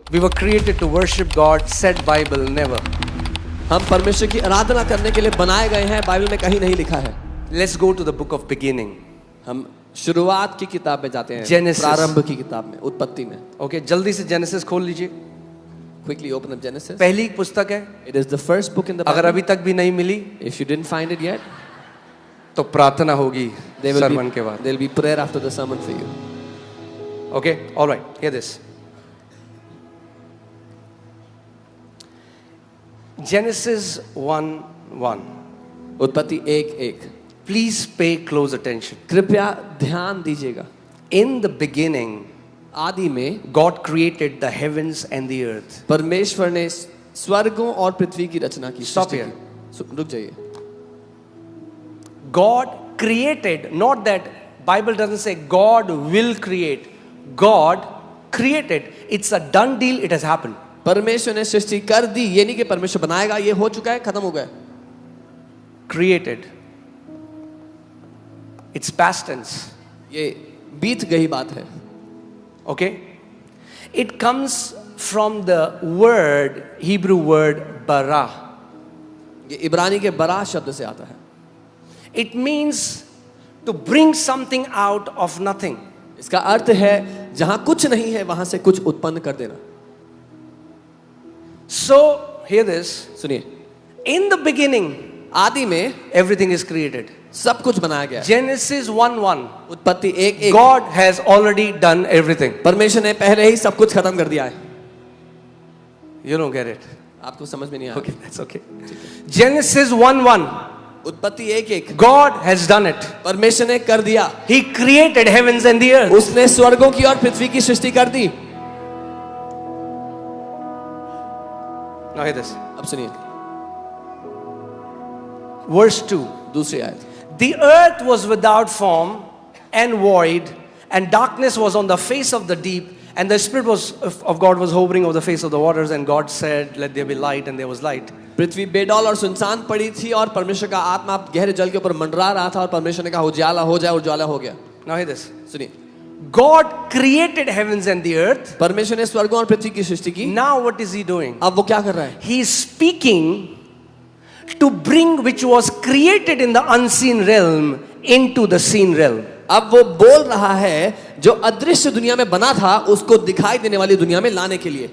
We were created to worship God, said Bible, never. हम परमेश्वर की आराधना करने के लिए बनाए गए हैं, बाइबल में कहीं नहीं लिखा है। Let's go to the book of beginning. हम शुरुआत की किताब में जाते हैं, Genesis. प्रारंभ की किताब में, उत्पत्ति में। Okay, जल्दी से Genesis खोल लीजिए। Quickly open up Genesis. पहली पुस्तक है। It is the first book in the अगर Bible. अभी तक भी नहीं मिली If you didn't find it yet, तो प्रार्थना होगी sermon के बाद। there will be prayer after the sermon for you. Okay, all right. Hear this. Genesis 1:1. उत्पत्ति 1:1. Please pay close attention. कृपया ध्यान दीजिएगा। In the beginning, आदि में God created the heavens and the earth. परमेश्वर ने स्वर्गों और पृथ्वी की रचना की। Stop Srishti here. की। रुक जाइए। God created, not that Bible doesn't say God will create. God created. It's a done deal. It has happened. परमेश्वर ने सृष्टि कर दी, ये नहीं कि परमेश्वर बनाएगा, ये हो चुका है, खत्म हो गया। Created. It's past tense. ये बीत गई बात है। Okay? It comes from the word, Hebrew word bara. ये इब्रानी के बरा शब्द से आता है। It means to bring something out of nothing. इसका अर्थ है जहां कुछ नहीं है वहां से कुछ उत्पन्न कर देना। So, hear this. सुनिए, In the beginning, आदि में everything is created. सब कुछ बनाया गया है। Genesis 1:1. उत्पत्ति 1:1। God has already done everything. परमेश्वर ने पहले ही सब कुछ खत्म कर दिया है। You don't get it. आपको समझ में नहीं आया। Okay, that's okay. Genesis 1:1. उत्पत्ति 1:1। God has done it. परमेश्वर ने कर दिया। He created heavens and the earth. उसने स्वर्गों की और पृथ्वी की सृष्टि कर दी। Now hear this. अब सुनिए, Verse 2. दूसरी आयत। The earth was without form and void, and darkness was on the face of the deep, and the Spirit of God was hovering over the face of the waters, and God said, "Let there be light," and there was light. पृथ्वी बेडौल और सुनसान पड़ी थी और परमेश्वर का आत्मा गहरे जल के ऊपर मंडरा रहा था और परमेश्वर ने कहा उजाला हो जाए, और उजाला हो गया। Now hear this. सुनिए, God created heavens and the earth. परमेश्वर ने स्वर्गों और पृथ्वी की सृष्टि की। Now what is He doing? अब वो क्या कर रहा है? He is speaking to bring which was created in the unseen realm into the seen realm. अब वो बोल रहा है जो अदृश्य दुनिया में बना था उसको दिखाई देने वाली दुनिया में लाने के लिए।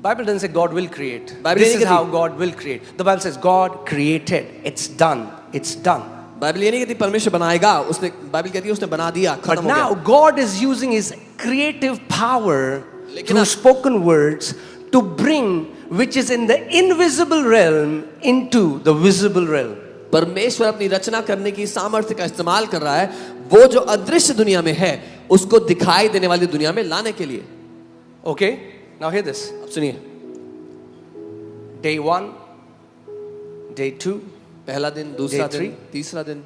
Bible doesn't say God will create. Bible This नहीं is कहती। how God will create. The Bible says God created. It's done. It's done. Bible ये नहीं कहती परमेश्वर बनाएगा, उसने, बाइबल कहती है उसने बना दिया, But खत्म हो now गया। God is using His creative power लेकिन through अब- spoken words to bring which is in the invisible realm into the visible realm. परमेश्वर अपनी रचना करने की सामर्थ्य का इस्तेमाल कर रहा है, वो जो अदृश्य दुनिया में है उसको दिखाई देने वाली दुनिया में लाने के लिए। Okay? Now hear this. अब सुनिए, Day 1, day 2, पहला दिन, दूसरा Day दिन, 3, तीसरा दिन,